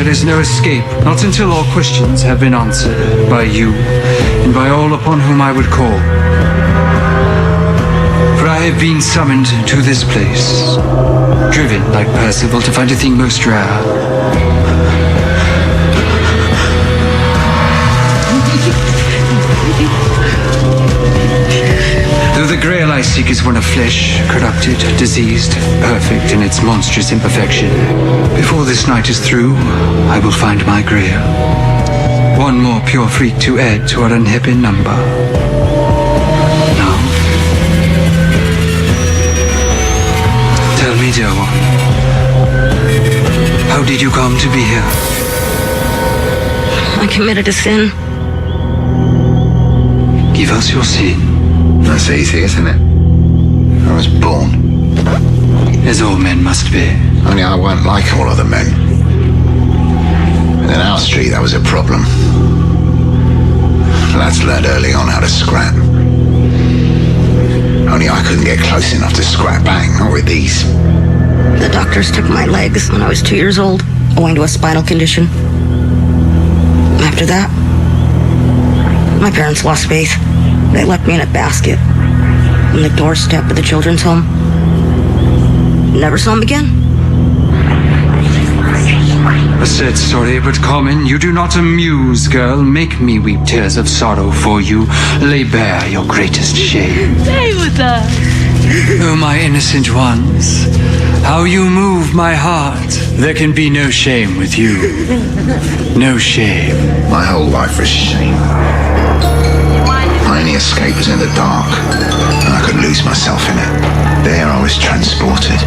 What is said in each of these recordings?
there is no escape, not until all questions have been answered by you and by all upon whom I would call. For I have been summoned to this place, driven like Percival to find a thing most rare. Though the grail I seek is one of flesh, corrupted, diseased, perfect in its monstrous imperfection, before this night is through, I will find my grail. One more pure freak to add to our unhappy number. Now, tell me, dear one, how did you come to be here? I committed a sin. Give us your sin. That's easy, isn't it? I was born. As all men must be. Only I weren't like all other men. And in our street, that was a problem. Lads learned early on how to scrap. Only I couldn't get close enough to scrap back, not with these. The doctors took my legs when I was 2 years old, owing to a spinal condition. After that, my parents lost faith. They left me in a basket on the doorstep of the children's home. Never saw him again. A sad story, but common. You do not amuse, girl. Make me weep tears of sorrow for you. Lay bare your greatest shame. Stay with us. Oh, my innocent ones, how you move my heart. There can be no shame with you. No shame. My whole life was shame. My only escape was in the dark, and I could lose myself in it. There I was transported.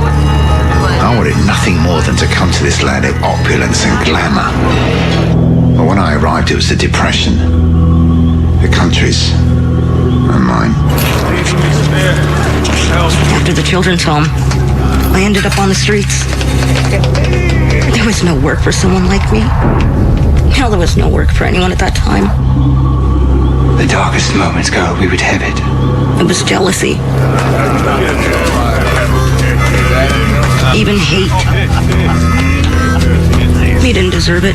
I wanted nothing more than to come to this land of opulence and glamour. But when I arrived, it was the depression. The country's and mine. After the children's home, I ended up on the streets. There was no work for someone like me. Hell, there was no work for anyone at that time. The darkest moments, girl, we would have it. It was jealousy. Even hate. We didn't deserve it.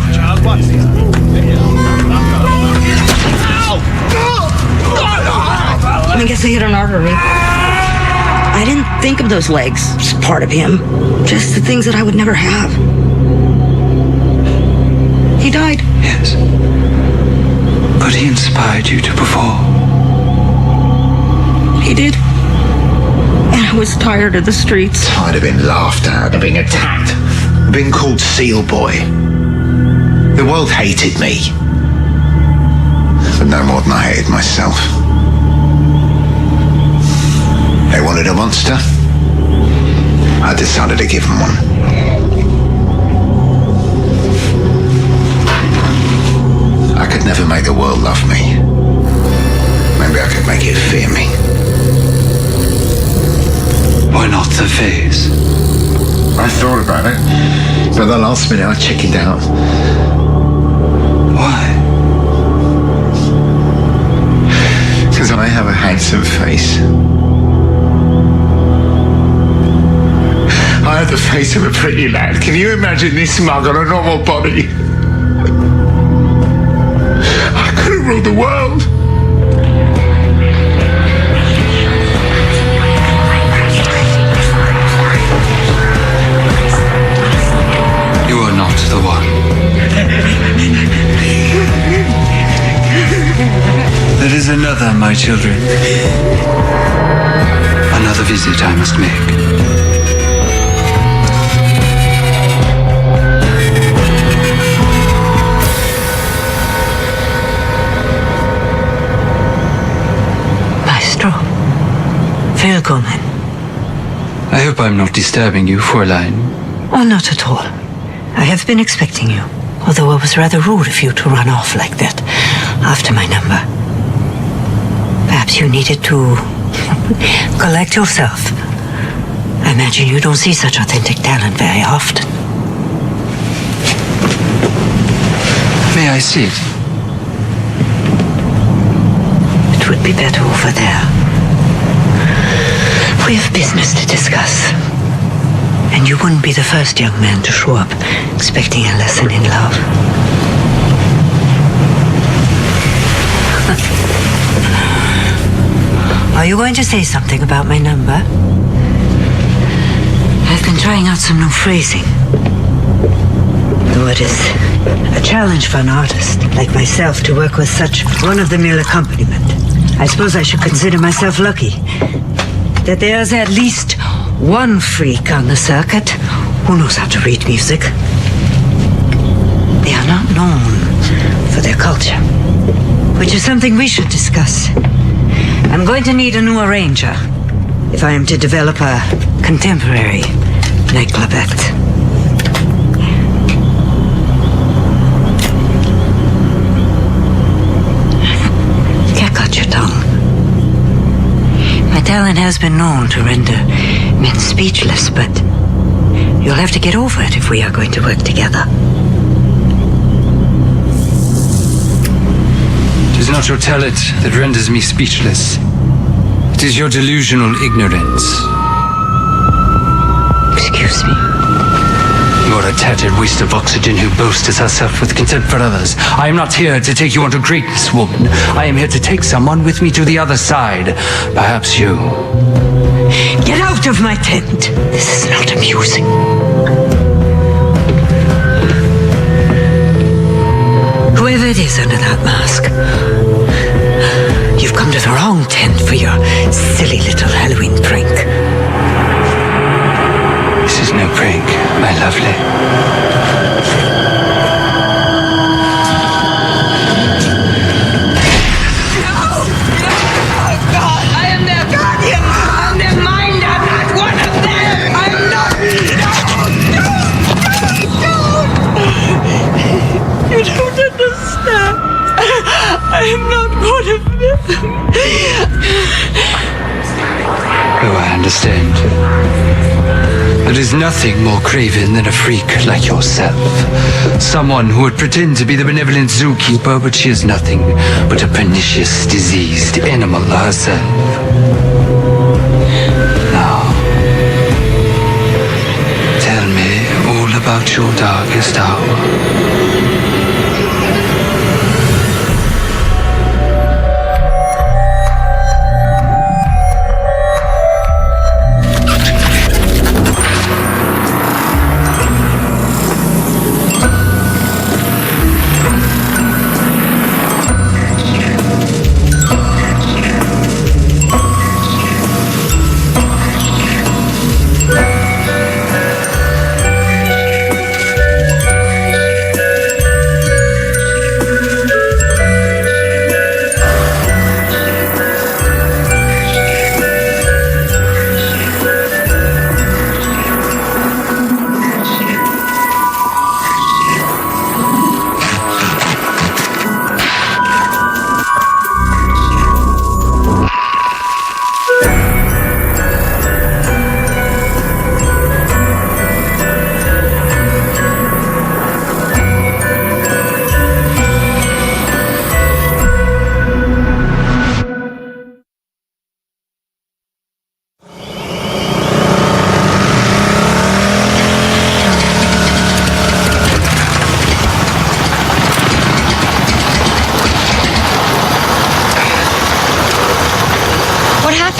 I guess I hit an artery. I didn't think of those legs as part of him. Just the things that I would never have. He died. Yes. But he inspired you to perform. He did. And I was tired of the streets. Tired of being laughed at, of being attacked, of being called Seal Boy. The world hated me. But no more than I hated myself. They wanted a monster. I decided to give them one. I could never make the world love me. Maybe I could make it fear me. Why not the face? I thought about it, but at the last minute I chickened out. Why? Because I have a handsome face. I have the face of a pretty lad. Can you imagine this mug on a normal body? I could have ruled the world. You are not the one. There is another, my children. Another visit I must make. Willkommen. I hope I'm not disturbing you, Fräulein. Oh, not at all. I have been expecting you, although it was rather rude of you to run off like that after my number. Perhaps you needed to collect yourself. I imagine you don't see such authentic talent very often. May I see it? It would be better over there. We have business to discuss. And you wouldn't be the first young man to show up expecting a lesson in love. Are you going to say something about my number? I've been trying out some new phrasing. Though it is a challenge for an artist like myself to work with such one-of-the-mill accompaniment. I suppose I should consider myself lucky that there's at least one freak on the circuit who knows how to read music. They are not known for their culture, which is something we should discuss. I'm going to need a new arranger if I am to develop a contemporary nightclub act. Can't cut your tongue. My talent has been known to render men speechless, but you'll have to get over it if we are going to work together. It is not your talent that renders me speechless. It is your delusional ignorance. Excuse me. You are a tattered waste of oxygen who boasts herself with contempt for others. I am not here to take you on to greatness, woman. I am here to take someone with me to the other side. Perhaps you. Get out of my tent. This is not amusing. Whoever it is under that mask, you've come to the wrong tent for your silly little Halloween prank. This is no prank, my lovely. You don't understand. I am not one of them. Oh, I understand. There is nothing more craven than a freak like yourself. Someone who would pretend to be the benevolent zookeeper, but she is nothing but a pernicious, diseased animal herself. Now, tell me all about your darkest hour.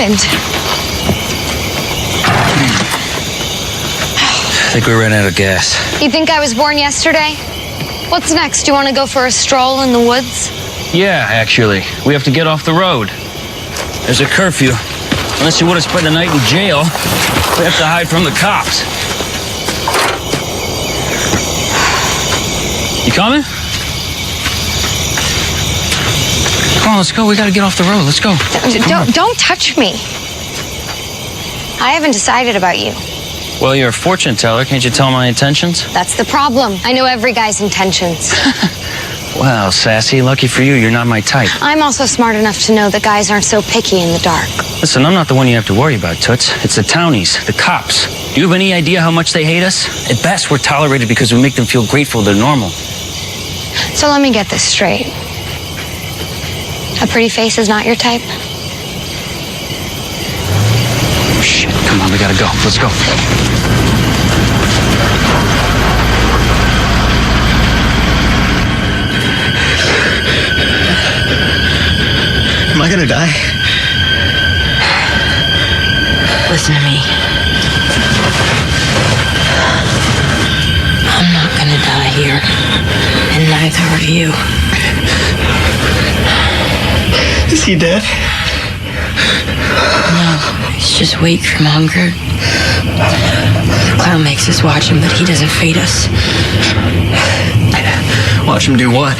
happened? I think we ran out of gas. You think I was born yesterday? What's next? Do you want to go for a stroll in the woods? Yeah, actually. We have to get off the road. There's a curfew. Unless you want to spend the night in jail, we have to hide from the cops. You coming? Come on, let's go. We gotta get off the road. Let's go. Don't touch me. I haven't decided about you. Well, you're a fortune teller. Can't you tell my intentions? That's the problem. I know every guy's intentions. Well, sassy, lucky for you, you're not my type. I'm also smart enough to know that guys aren't so picky in the dark. Listen, I'm not the one you have to worry about, Toots. It's the townies, the cops. Do you have any idea how much they hate us? At best, we're tolerated because we make them feel grateful they're normal. So let me get this straight. A pretty face is not your type? Shit, come on, we gotta go. Let's go. I gonna die? Listen to me. I'm not gonna die here, and neither are you. Is he dead? No, he's just weak from hunger. The clown makes us watch him, but he doesn't feed us. Watch him do what?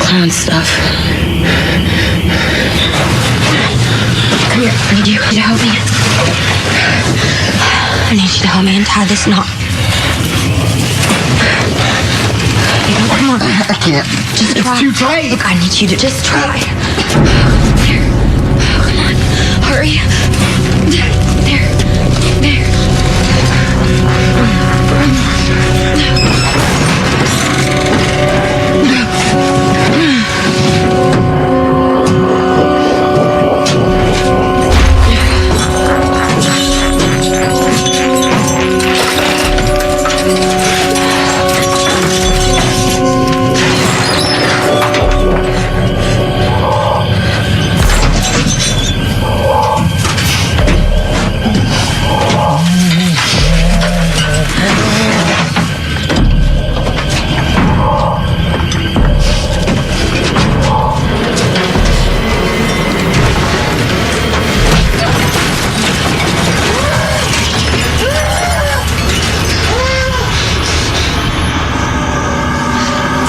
Clown stuff. Come here, I need you to help me. I need you to help me untie this knot. Come on. I can't. Just try. It's too tight. Look, I need you to just try. There. Come on. Hurry. There.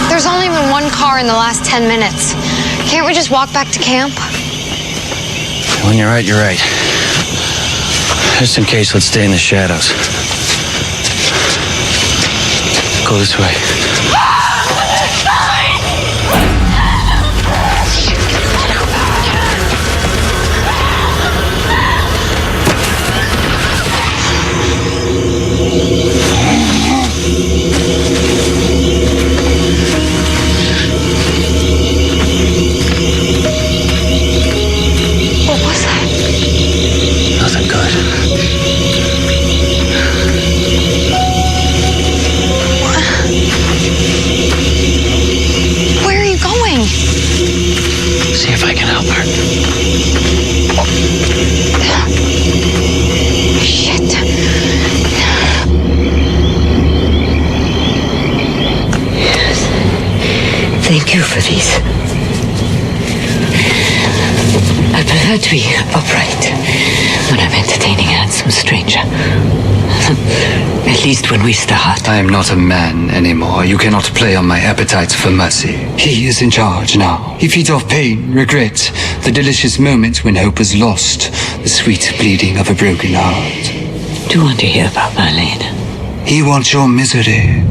There's only been one car in the last 10 minutes. Can't we just walk back to camp? When you're right, you're right. Just in case, let's stay in the shadows. Go this way. What was that? Nothing good. Where are you going? See if I can help her. Shit. Thank you for these. I prefer to be upright when I'm entertaining a handsome stranger. At least when we start. I am not a man anymore. You cannot play on my appetite for mercy. He is in charge now. He feeds off pain, regret, the delicious moments when hope was lost, the sweet bleeding of a broken heart. Do you want to hear about Marlene? He wants your misery.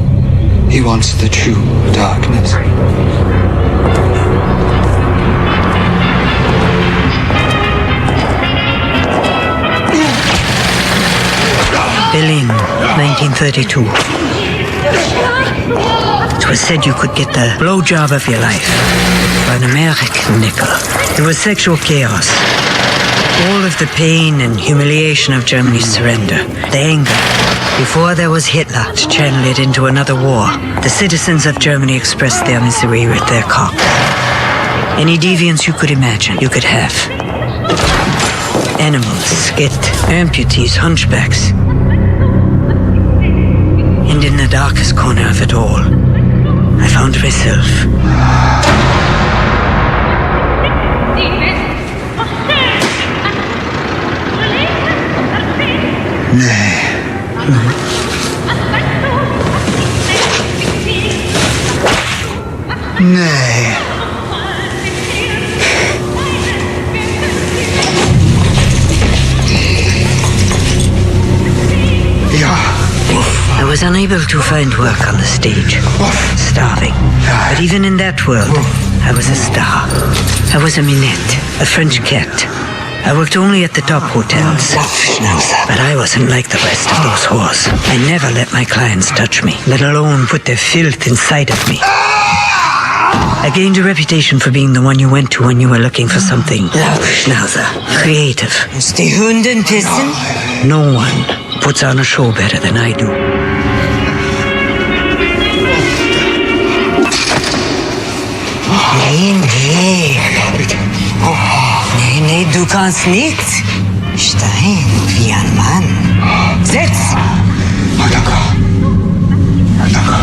He wants the true darkness. Berlin, 1932. It was said you could get the blowjob of your life for an American nickel. It was sexual chaos. All of the pain and humiliation of Germany's surrender. The anger. Before there was Hitler to channel it into another war, the citizens of Germany expressed their misery with their cocks. Any deviance you could imagine, you could have. Animals, skit, amputees, hunchbacks. And in the darkest corner of it all, I found myself. Nay. Nay. I was unable to find work on the stage. Starving. But even in that world, I was a star. I was a minette, a French cat. I worked only at the top hotels. But I wasn't like the rest of those whores. I never let my clients touch me, let alone put their filth inside of me. I gained a reputation for being the one you went to when you were looking for something Schnauzer, creative. Ist die Hündin pissen? No one puts on a show better than I do. Nee, nee. Du kannst nicht. Stein wie ein Mann. Sitz! Oh, danke. Danke.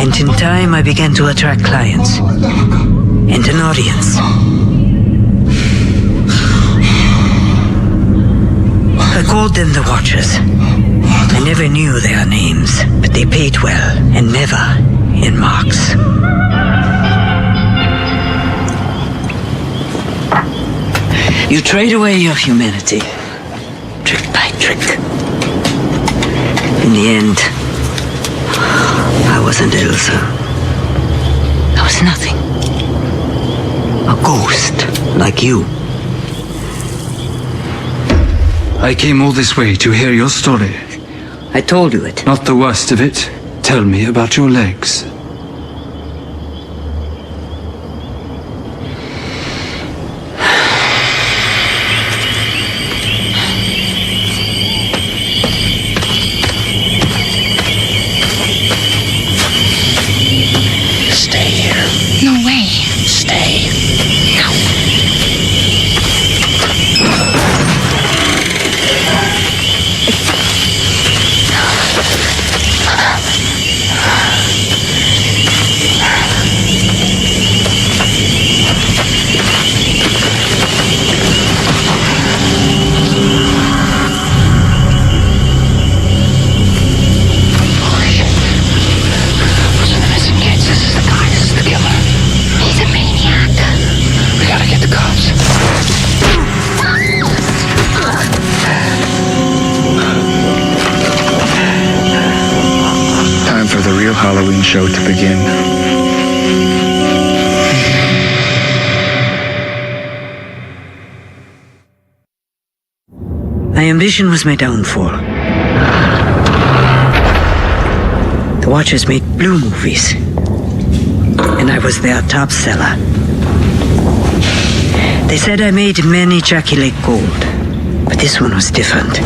And in time, I began to attract clients and an audience. I called them the Watchers. I never knew their names, but they paid well, and never in marks. You trade away your humanity, trick by trick. In the end, I wasn't Elsa. I was nothing. A ghost, like you. I came all this way to hear your story. I told you it. Not the worst of it. Tell me about your legs. Stay here. No way. Stay. He's a maniac. We gotta get the cops. Time for the real Halloween show to begin. My ambition was my downfall. The Watchers made blue movies, and I was their top seller. They said I made men ejaculate gold, but this one was different.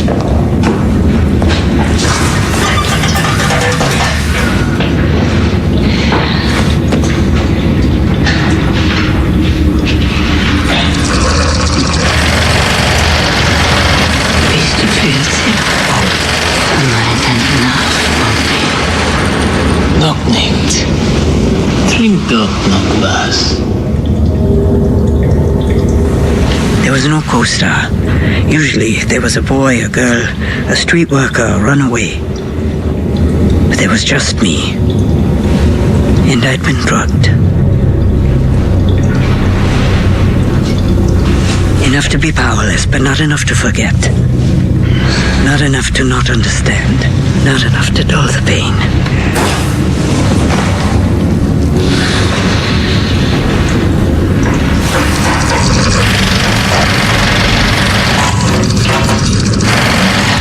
Bist du filzig? Nein, Noch nicht. Trink doch noch was. There was no co-star. Usually there was a boy, a girl, a street worker, a runaway. But there was just me. And I'd been drugged. Enough to be powerless, but not enough to forget. Not enough to not understand. Not enough to dull the pain.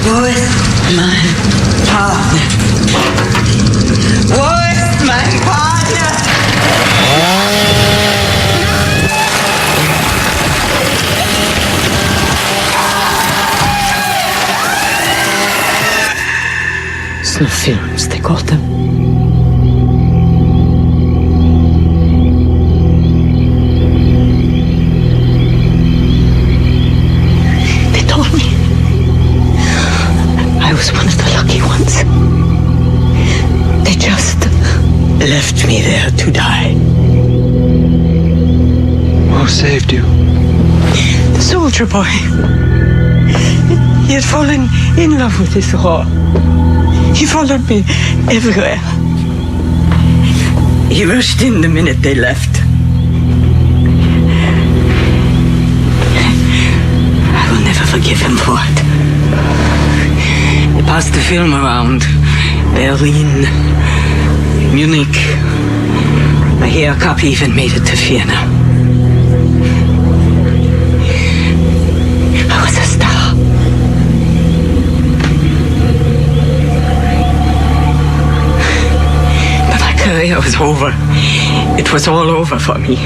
Wo ist mein Partner? Wo ist mein Partner? Some films, they called them. They told me I was one of the lucky ones. They just left me there to die. Who saved you? The soldier boy. He had fallen in love with this whore. He followed me everywhere. He rushed in the minute they left. I will never forgive him for it. They passed the film around. Berlin, Munich. I hear a copy even made it to Vienna. I was a star. Career was over. It was all over for me.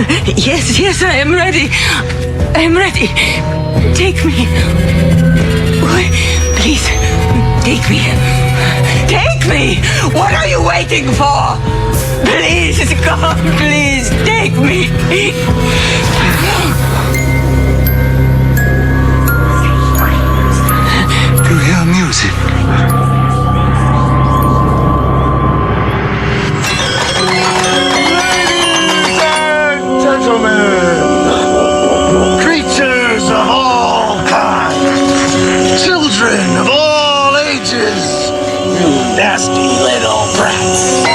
Yes, I am ready. I am ready. Take me. Please, take me. Take me! What are you waiting for? Please, come, please, take me. You hear music? Creatures of all kinds, children of all ages, you nasty little brats.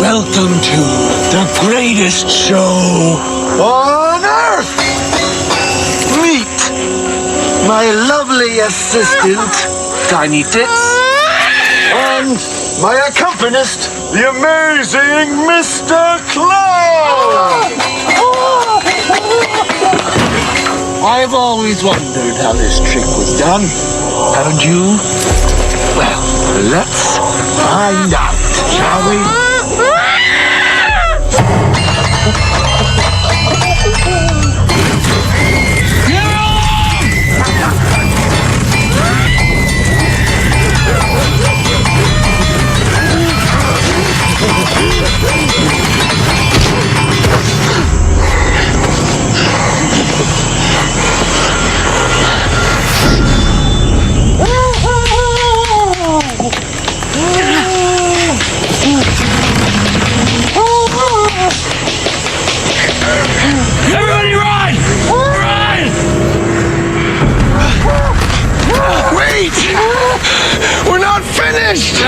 Welcome to the greatest show on earth. Meet my lovely assistant, Tiny Tits, and my accompanist, the amazing Mr. Clown. I've always wondered how this trick was done. Haven't you? Well, let's find out, shall we? Everybody run! Run! Wait! We're not finished!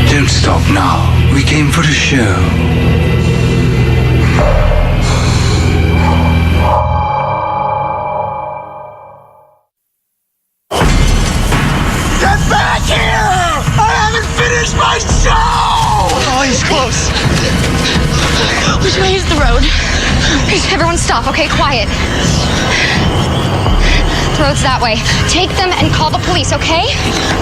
Don't stop now. We came for the show. Get back here! I haven't finished my show! Oh, he's close. Which way is the road? Please, everyone stop, okay? Quiet. The road's that way. Take them and call the police, okay?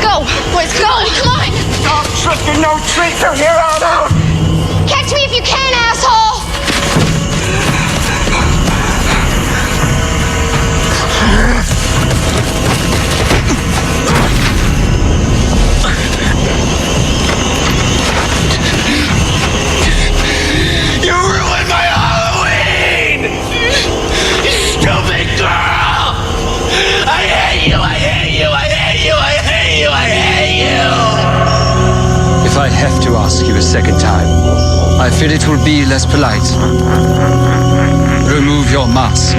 Go. Boys, go. Come on. Stop tricking, no treat from here on out! Catch me if you can, asshole. You ruined my Halloween! You stupid girl! I hate you, I hate you, I hate you, I hate you, I hate you! If I have to ask you a second time, I fear it will be less polite. Remove your mask.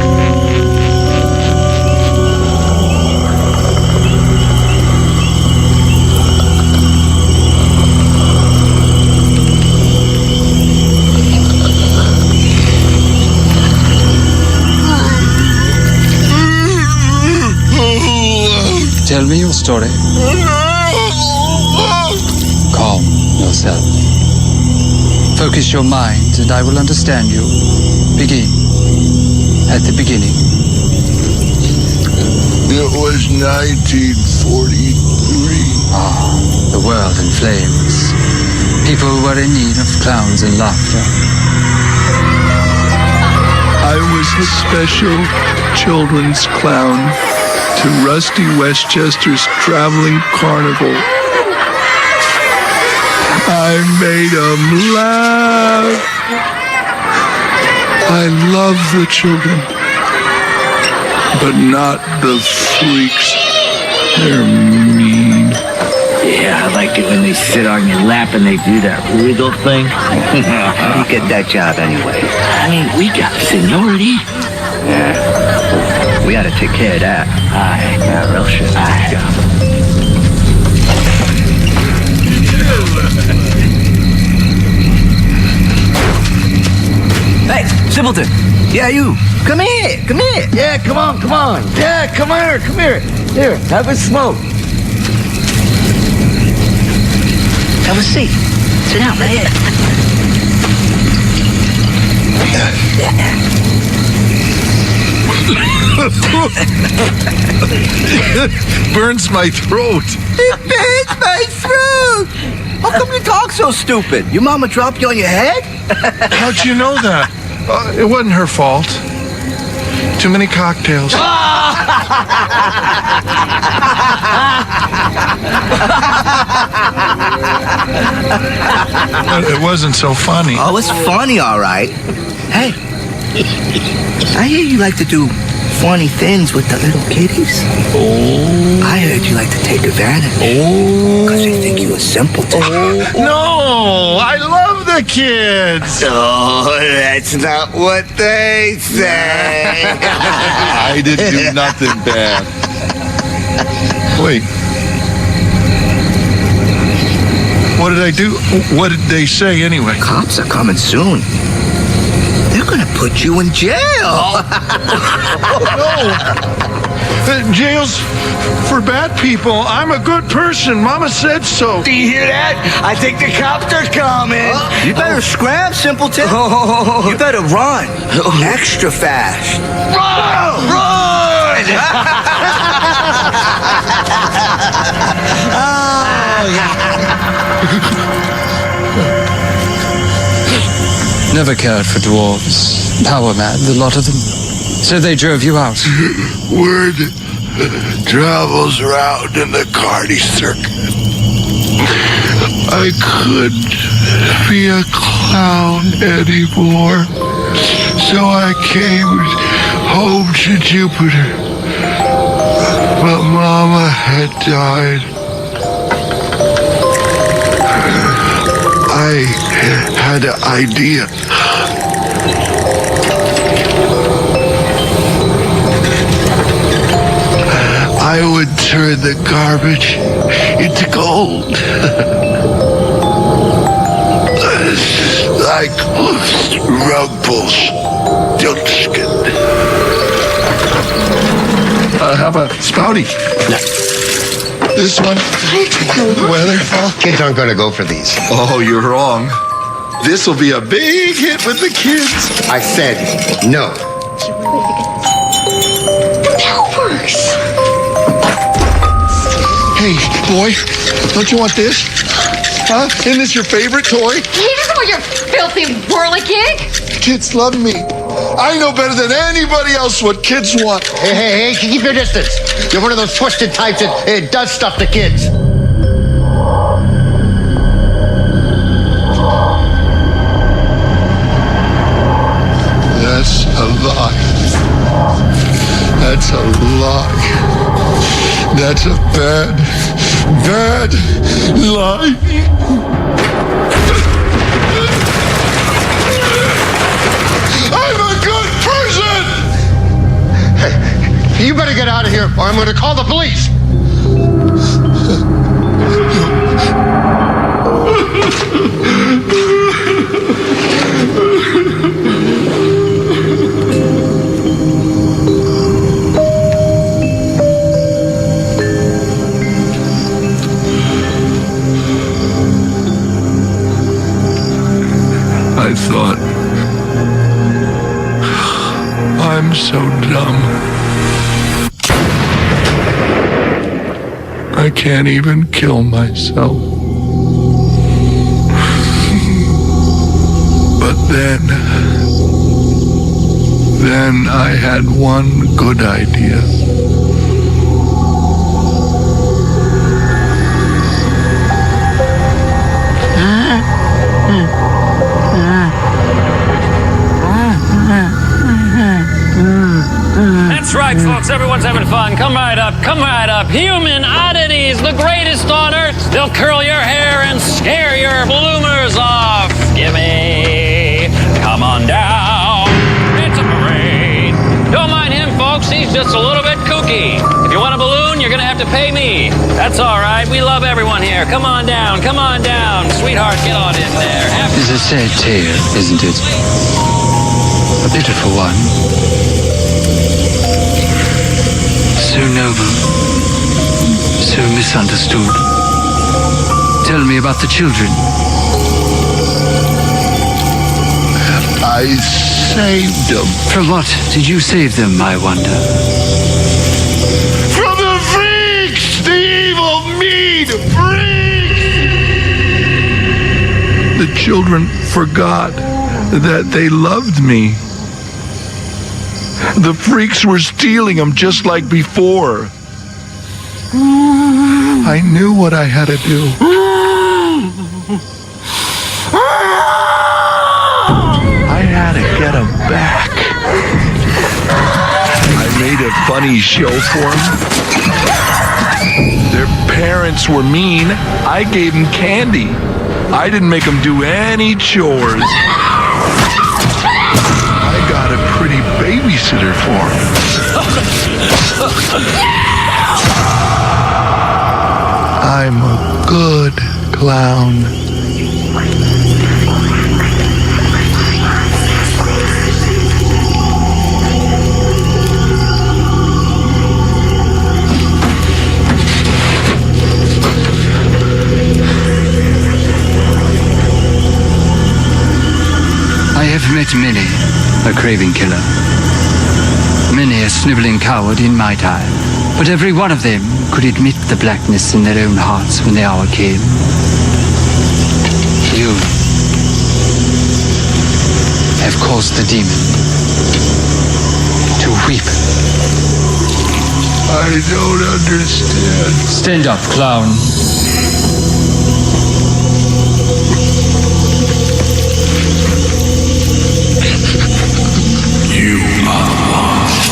Tell me your story. Calm yourself. Focus your mind and I will understand you. Begin. At the beginning. It was 1943. Ah, the world in flames. People were in need of clowns and laughter. I was the special children's clown to Rusty Westchester's traveling carnival. I made 'em laugh. I love the children, but not the freaks. They're mean. Yeah, I like it when they sit on your lap and they do that wiggle thing. You get that job anyway. I mean, we got seniority. Yeah. We ought to take care of that. Aye. Yeah, real shit. Aye. Hey, Simpleton. Yeah, you. Come here. Yeah, come on. Yeah, come here. Here, have a smoke. Have a seat. Sit down right here. Burns my throat. It burns my throat. How come you talk so stupid? Your mama dropped you on your head? How'd you know that? It wasn't her fault. Too many cocktails. It wasn't so funny. Oh, it's funny, all right. Hey, I hear you like to do funny things with the little kiddies. Oh. I heard you like to take advantage. Oh. Because they think you a simpleton. Oh. No, I love the kids. Oh, that's not what they say. I didn't do nothing bad. Wait. What did I do? What did they say anyway? Cops are coming soon. They're gonna put you in jail. No. Jail's for bad people. I'm a good person. Mama said so. Do you hear that? I think the cops are coming. You better scram, Simpleton. You better run. Extra fast. Run! Never cared for dwarves. Power mad, the lot of them. So they drove you out. Word travels around in the carny circuit. I couldn't be a clown anymore. So I came home to Jupiter. But Mama had died. I had an idea. I would turn the garbage into gold. Like Rumpelstiltskin. How about Spouty? No. This one? The weather? Kids aren't going to go for these. Oh, you're wrong. This will be a big hit with the kids. I said no. That works. Hey, boy, don't you want this? Huh? Isn't this your favorite toy? He doesn't want your filthy whirligig. Kids love me. I know better than anybody else what kids want. Hey, keep your distance. You're one of those twisted types that does stuff to kids. That's a lie. That's a lie. That's a bad lie. I'm a good person! Hey, you better get out of here or I'm going to call the police. I thought, I'm so dumb. I can't even kill myself. But then I had one good idea. That's right, folks. Everyone's having fun. Come right up. Come right up. Human oddities, the greatest on earth. They'll curl your hair and scare your bloomers off. Gimme. Come on down. It's a parade. Don't mind him, folks. He's just a little bit kooky. If you want a balloon, you're going to have to pay me. That's all right. We love everyone here. Come on down. Come on down. Sweetheart, get on in there. It's a sad tale, isn't it? A pitiful one. So noble. So misunderstood. Tell me about the children. I saved them. From what did you save them, I wonder? From the freaks! The evil, mean freaks! The children forgot that they loved me. The freaks were stealing them just like before. I knew what I had to do. I had to get them back. I made a funny show for them. Their parents were mean. I gave them candy. I didn't make them do any chores. I got a pretty babysitter for them. I'm a good clown. I have met many a craving killer. Many a sniveling coward in my time. But every one of them could admit the blackness in their own hearts when the hour came. You have caused the demon to weep. I don't understand. Stand up, clown. You are lost.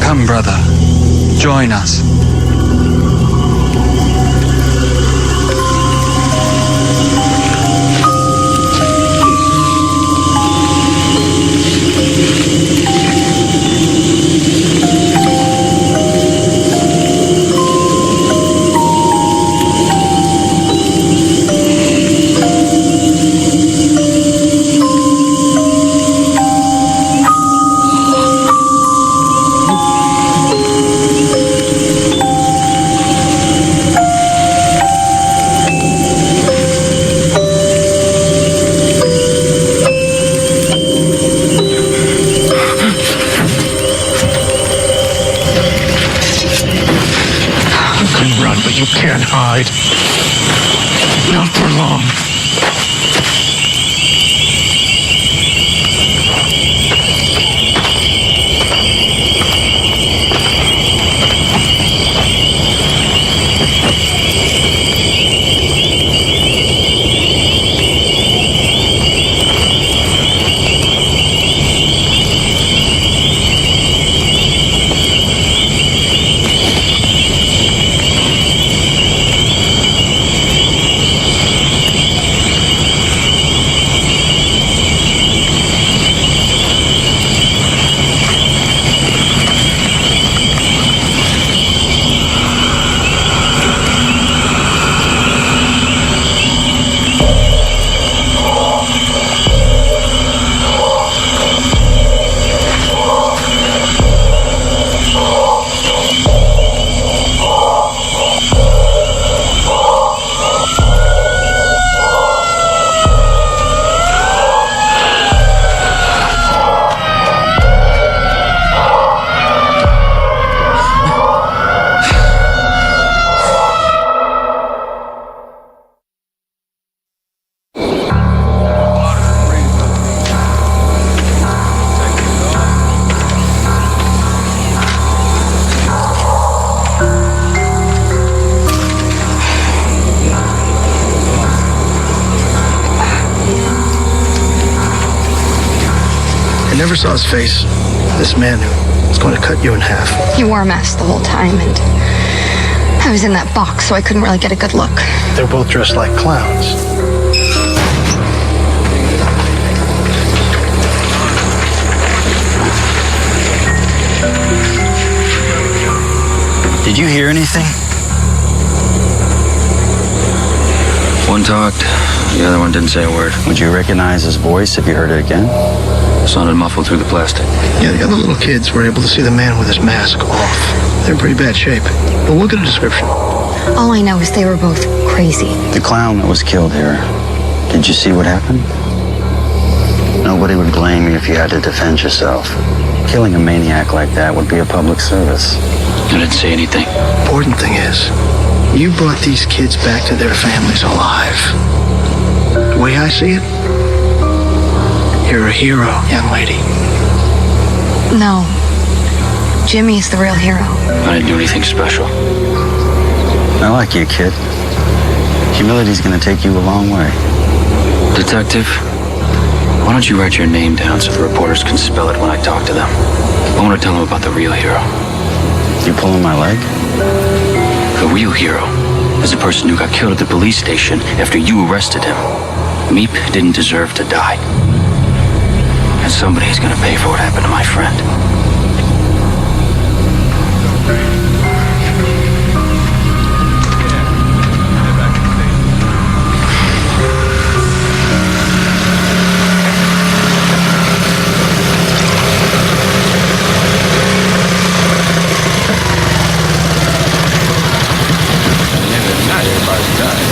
Come, brother. Join us. You can't hide. Not for long. never saw his face. This man who was going to cut you in half. You wore a mask the whole time, and I was in that box, so I couldn't really get a good look. They're both dressed like clowns. Did you hear anything? One talked, the other one didn't say a word. Would you recognize his voice if you heard it again? Sounded muffled through the plastic. Yeah, the other little kids were able to see the man with his mask off. They're in pretty bad shape. But we'll get a description. All I know is they were both crazy. The clown that was killed here, did you see what happened? Nobody would blame you if you had to defend yourself. Killing a maniac like that would be a public service. I didn't say anything. Important thing is, you brought these kids back to their families alive. The way I see it, you're a hero, young lady. No. Jimmy is the real hero. I didn't do anything special. I like you, kid. Humility's gonna take you a long way. Detective, why don't you write your name down so the reporters can spell it when I talk to them? I want to tell them about the real hero. You pulling my leg? The real hero is the person who got killed at the police station after you arrested him. Meep didn't deserve to die. And somebody is going to pay for what happened to my friend.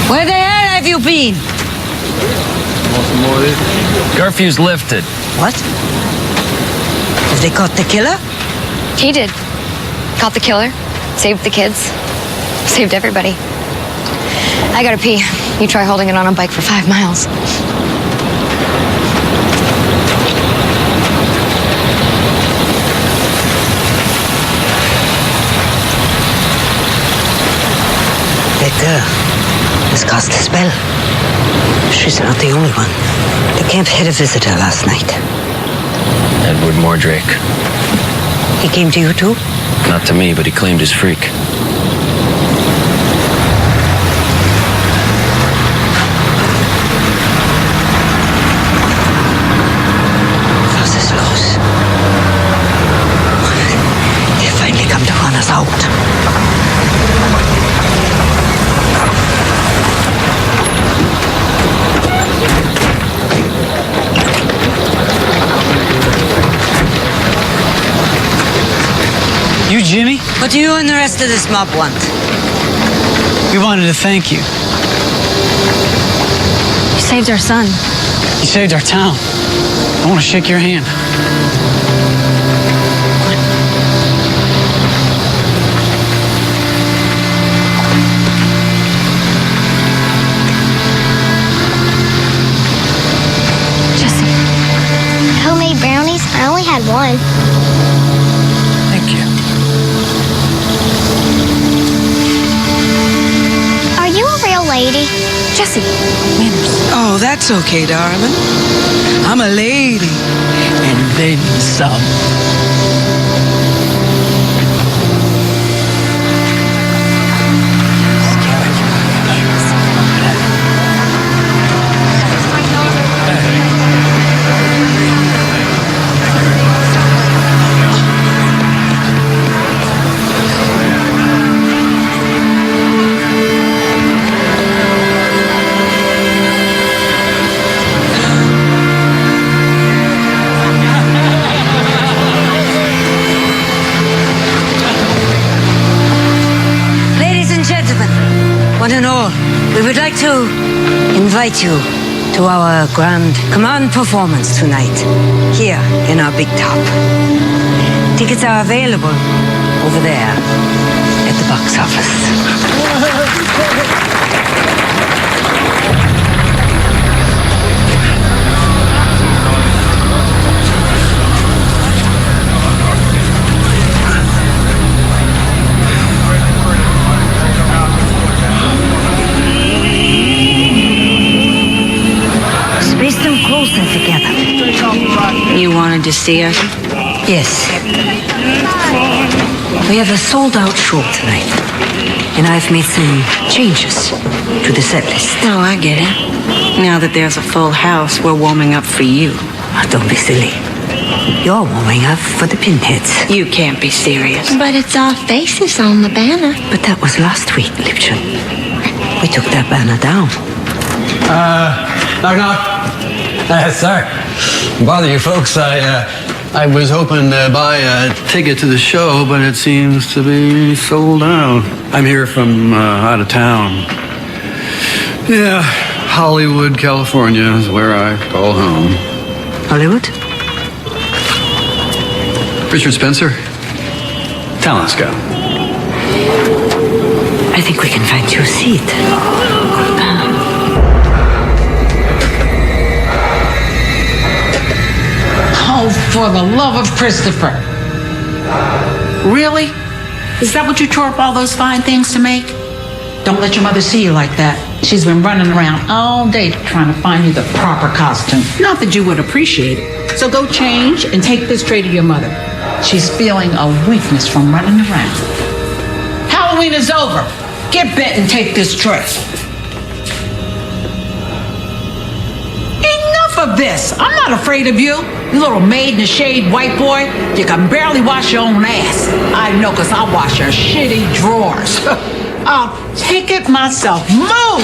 Where the hell have you been? Curfew's lifted. What? Have they caught the killer? He did. Caught the killer, saved the kids, saved everybody. I gotta pee. You try holding it on a bike for 5 miles. That girl has cast a spell. She's not the only one. The camp had a visitor last night. Edward Mordrake. He came to you too? Not to me, but he claimed his freak. House is lost. They finally come to run us out. You, Jimmy? What do you and the rest of this mob want? We wanted to thank you. You saved our son. You saved our town. I want to shake your hand. Jesse. Homemade brownies? I only had one. Thank you. Are you a real lady? Jesse. Manners. Oh, that's okay, darling. I'm a lady. And then some. One and all, we would like to invite you to our grand command performance tonight, here in our big top. Tickets are available over there at the box office. Space them closer together. You wanted to see us? Yes. We have a sold-out show tonight. And I've made some changes to the set list. Oh, I get it. Now that there's a full house, we're warming up for you. Oh, don't be silly. You're warming up for the Pinheads. You can't be serious. But it's our faces on the banner. But that was last week, Lipton. We took that banner down. Knock, knock. Sorry. Bother you folks. I was hoping to buy a ticket to the show, but it seems to be sold out. I'm here from out of town. Yeah, Hollywood, California is where I call home. Hollywood? Richard Spencer, Talent Scout. I think we can find you a seat. Oh, for the love of Christopher. Really? Is that what you tore up all those fine things to make? Don't let your mother see you like that. She's been running around all day trying to find you the proper costume. Not that you would appreciate it. So go change and take this tray to your mother. She's feeling a weakness from running around. Halloween is over. Get bent and take this tray. Enough of this. I'm not afraid of you. You little maid in the shade white boy. You can barely wash your own ass. I know, because I wash your shitty drawers. I'll take it myself. Move!